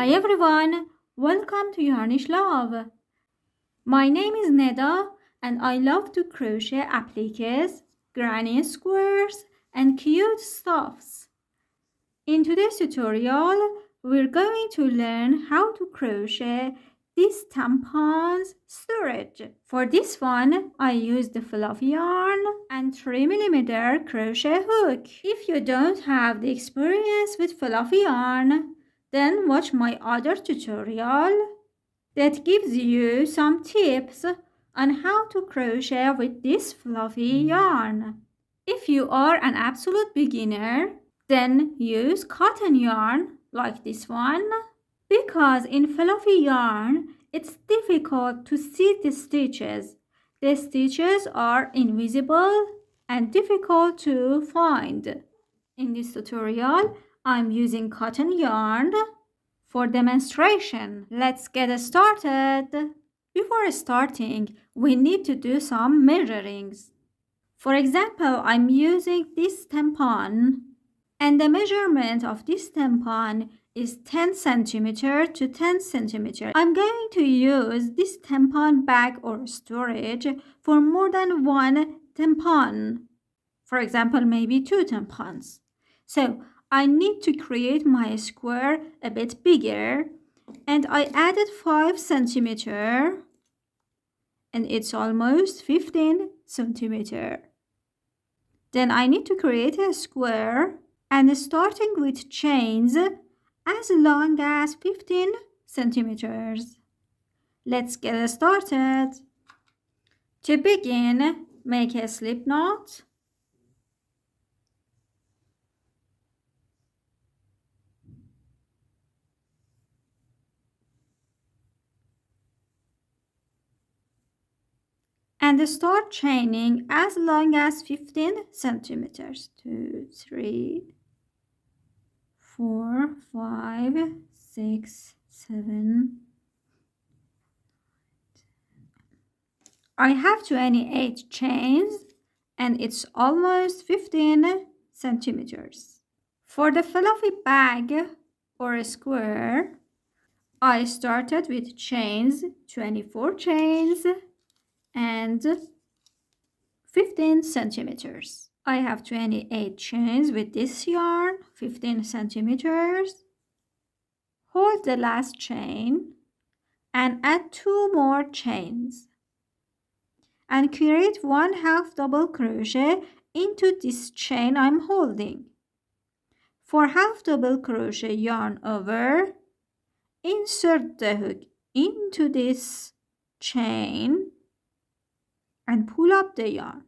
Hi everyone, welcome to Yarnish Love. My name is Neda and I love to crochet appliques, granny squares and cute stuffs. In today's tutorial, we're going to learn how to crochet this tampon's storage. For this one, I used the fluffy yarn and 3mm crochet hook. If you don't have the experience with fluffy yarn, then watch my other tutorial that gives you some tips on how to crochet with this fluffy yarn. If you are an absolute beginner, then use cotton yarn like this one, because in fluffy yarn it's difficult to see the stitches. The stitches are invisible and difficult to find. In this tutorial, I'm using cotton yarn for demonstration. Let's get started. Before starting, we need to do some measurings. For example, I'm using this tampon, and the measurement of this tampon is 10 centimeter to 10 centimeter. I'm going to use this tampon bag or storage for more than one tampon. For example, maybe 2 tampons. So I need to create my square a bit bigger, and I added 5 centimeter, and it's almost 15 centimeter. Then I need to create a square, and starting with chains as long as 15 centimeters. Let's get started. To begin, make a slip knot. And start chaining as long as 15 centimeters. 2, 3, 4, 5, 6, 7. I have 28 chains and it's almost 15 centimeters. For the fluffy bag or a square, I started with chains, 24 chains and 15 centimeters. I have 28 chains with this yarn, 15 centimeters. Hold the last chain and add 2 more chains. And create 1/2 double crochet into this chain I'm holding. For half double crochet yarn over, insert the hook into this chain and pull up the yarn.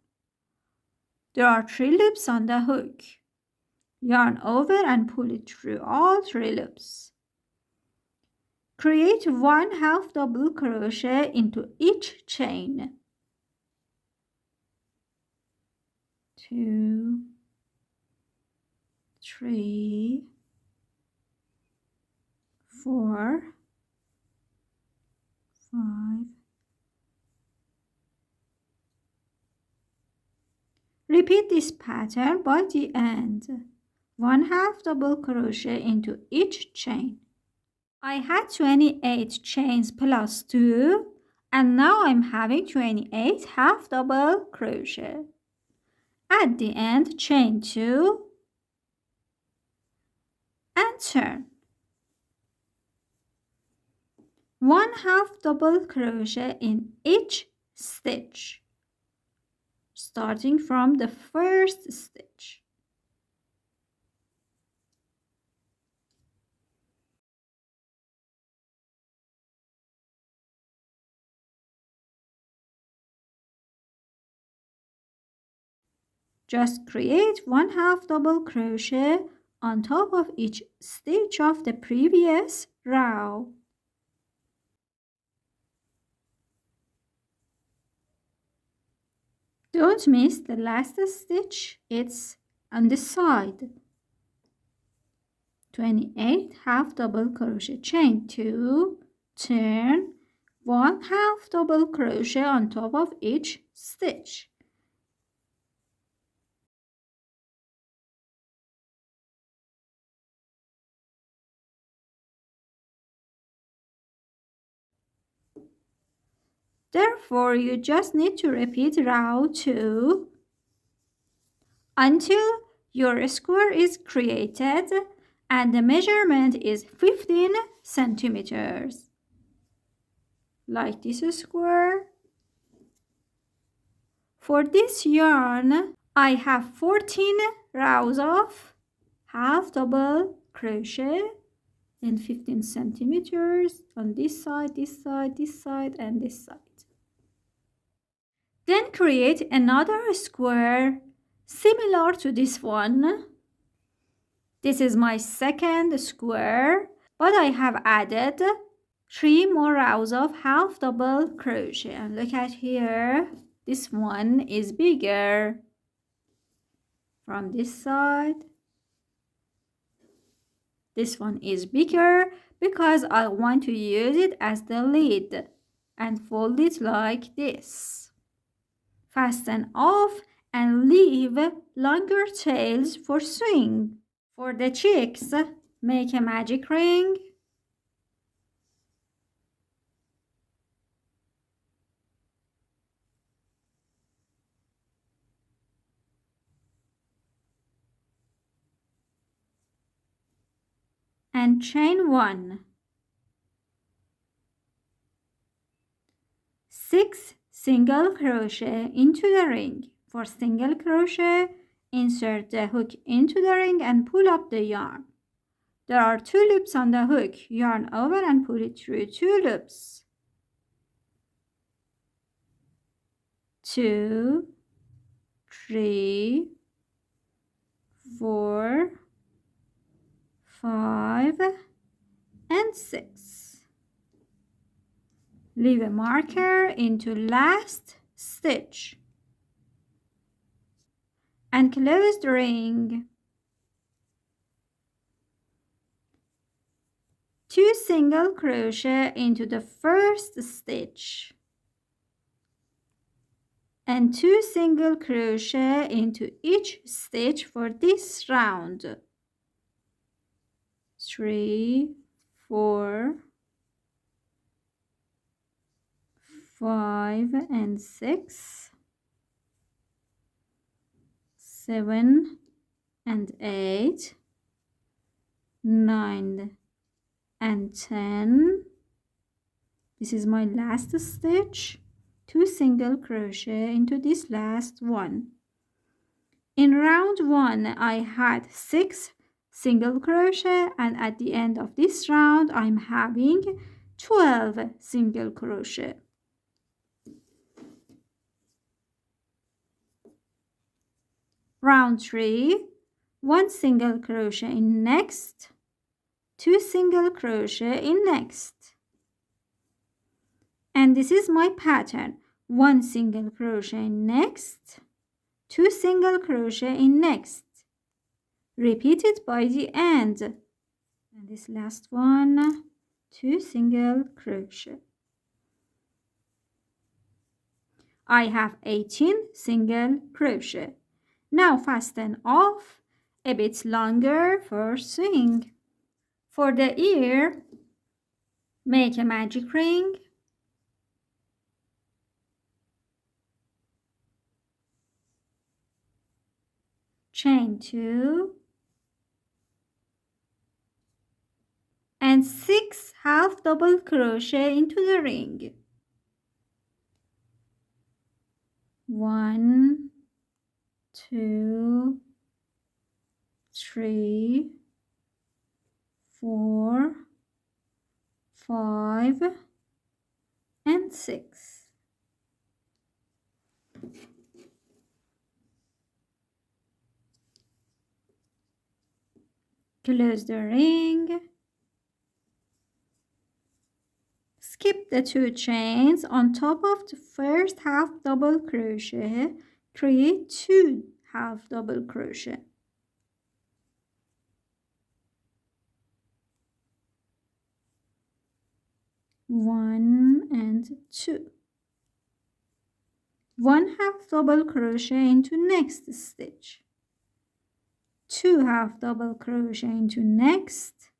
There are 3 loops on the hook. Yarn over and pull it through all 3 loops. Create 1/2 double crochet into each chain. 2, 3, 4, 5. Repeat this pattern by the end. 1/2 double crochet into each chain. I had 28 chains plus 2, and now I'm having 28 half double crochet. At the end, chain 2 and turn. 1/2 double crochet in each stitch, starting from the first stitch. Just create 1/2 double crochet on top of each stitch of the previous row. Don't miss the last stitch, it's on the side. 28 half double crochet, chain 2, turn, 1/2 double crochet on top of each stitch. Therefore, you just need to repeat row 2 until your square is created and the measurement is 15 centimeters. Like this square. For this yarn, I have 14 rows of half double crochet and 15 centimeters on this side, this side, this side, and this side. Then create another square similar to this one. This is my second square, but I have added 3 more rows of half double crochet. And look at here, this one is bigger from this side. This one is bigger because I want to use it as the lid and fold it like this. Fasten off and leave longer tails for sewing. For the chicks, make a magic ring. And chain 1. 6 single crochet into the ring. For single crochet, insert the hook into the ring and pull up the yarn. There are 2 loops on the hook. Yarn over and pull it through 2 loops. 2, 3, 4, 5, and 6. Leave a marker into last stitch and close the ring. 2 single crochet into the first stitch and 2 single crochet into each stitch for this round. 3, 4, 5, and 6, 7, and 8, 9, and 10. This is my last stitch. 2 single crochet into this last one. In round 1, I had 6 single crochet, and at the end of this round, I'm having 12 single crochet. Round 3, 1 single crochet in next, 2 single crochet in next. And this is my pattern. 1 single crochet in next, 2 single crochet in next. Repeat it by the end. And this last one, 2 single crochet. I have 18 single crochet. Now fasten off a bit longer for sewing. For the ear, make a magic ring. Chain 2 and 6 half double crochet into the ring. 1, 2, 3, 4, 5, and 6. Close the ring. Skip the 2 chains on top of the first half double crochet. Create 2 half double crochet. 1 and 2. 1 half double crochet into next stitch. 2 half double crochet into next.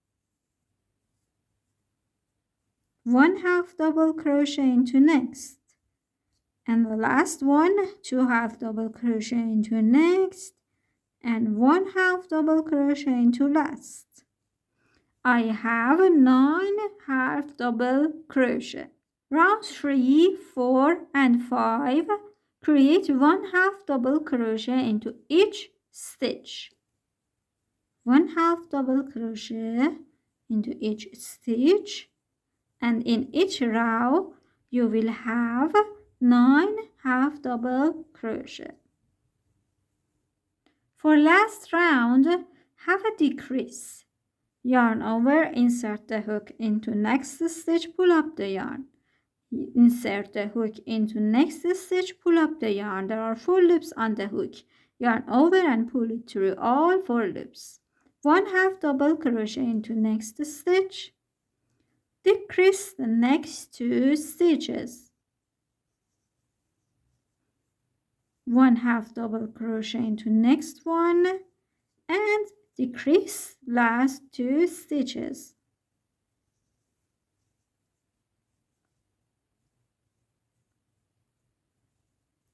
1 half double crochet into next. And the last one, 2 half double crochet into next and 1 half double crochet into last. I have 9 half double crochet. Round 3, 4 and 5, create 1 half double crochet into each stitch. 1 half double crochet into each stitch, and in each row you will have 9 half double crochet. For last round, have a decrease. Yarn over, insert the hook into next stitch, pull up the yarn. Insert the hook into next stitch, pull up the yarn. There are 4 loops on the hook. Yarn over and pull it through all 4 loops. 1 half double crochet into next stitch. Decrease the next 2 stitches. 1 half double crochet into next one and decrease last 2 stitches.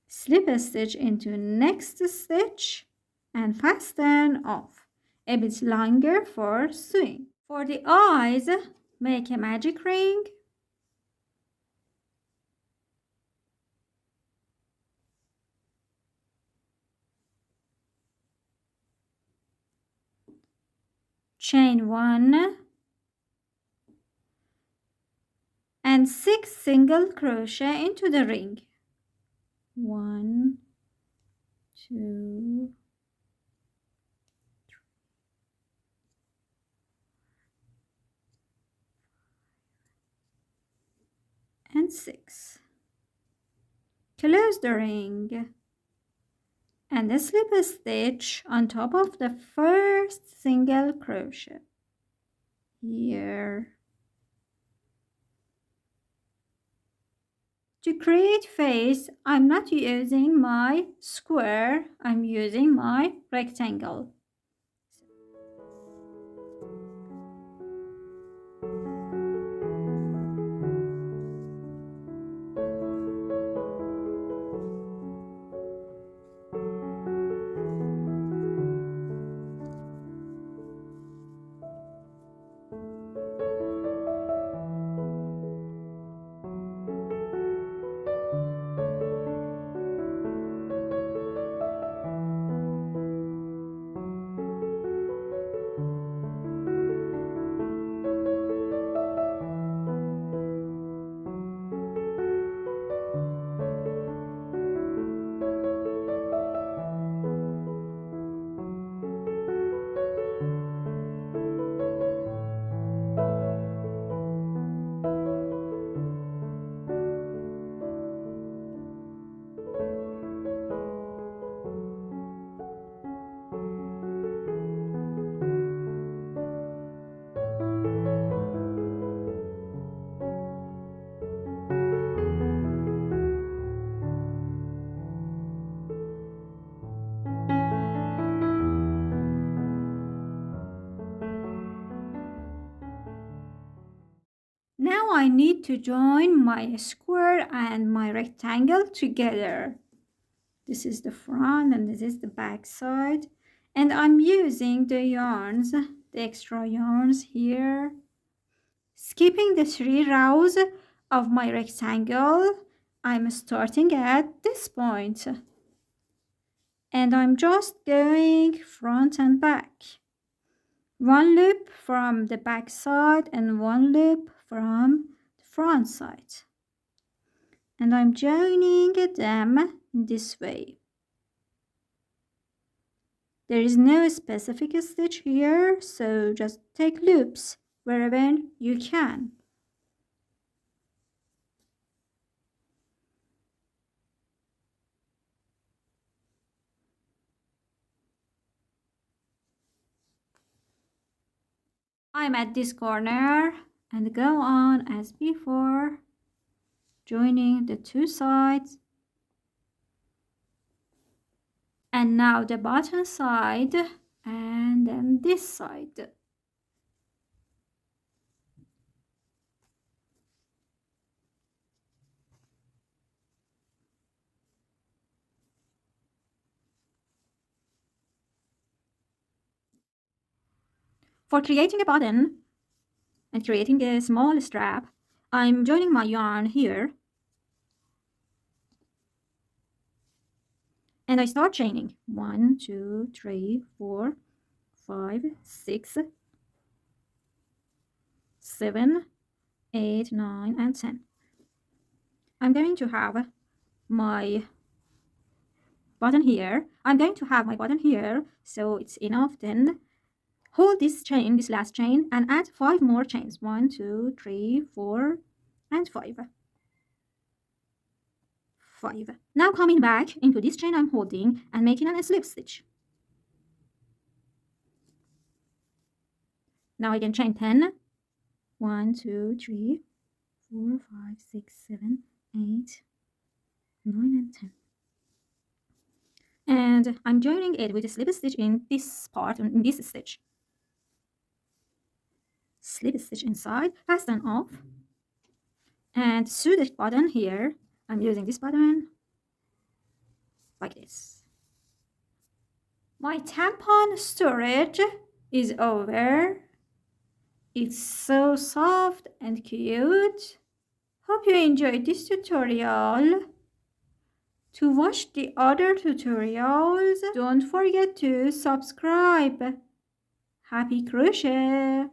Slip a stitch into next stitch and fasten off. A bit longer for sewing. For the eyes, make a magic ring. Chain 1 and 6 single crochet into the ring. 1, 2, and 6. Close the ring and slip a stitch on top of the first single crochet. Here. To create face, I'm not using my square, I'm using my rectangle. Now I need to join my square and my rectangle together. This is the front and this is the back side. And I'm using the yarns, the extra yarns here. Skipping the 3 rows of my rectangle, I'm starting at this point. And I'm just going front and back. 1 loop from the back side and 1 loop from the front side. And I'm joining them this way. There is no specific stitch here, so just take loops wherever you can. I'm at this corner and go on as before, joining the 2 sides. And now the bottom side and then this side. For creating a button and creating a small strap, I'm joining my yarn here. And I start chaining 1, 2, 3, 4, 5, 6, 7, 8, 9, and 10. I'm going to have my button here. So it's enough. Then hold this chain, this last chain, and add 5 more chains. 1, 2, 3, 4, and 5. 5. Now coming back into this chain I'm holding and making a slip stitch. Now I can chain 10. 1, 2, 3, 4, 5, 6, 7, 8, 9, and 10. And I'm joining it with a slip stitch in this part, in this stitch. Slip stitch inside, fasten off, and sew the button here. I'm using this button like this. My tampon storage is over. It's so soft and cute. Hope you enjoyed this tutorial. To watch the other tutorials, don't forget to subscribe. Happy crochet!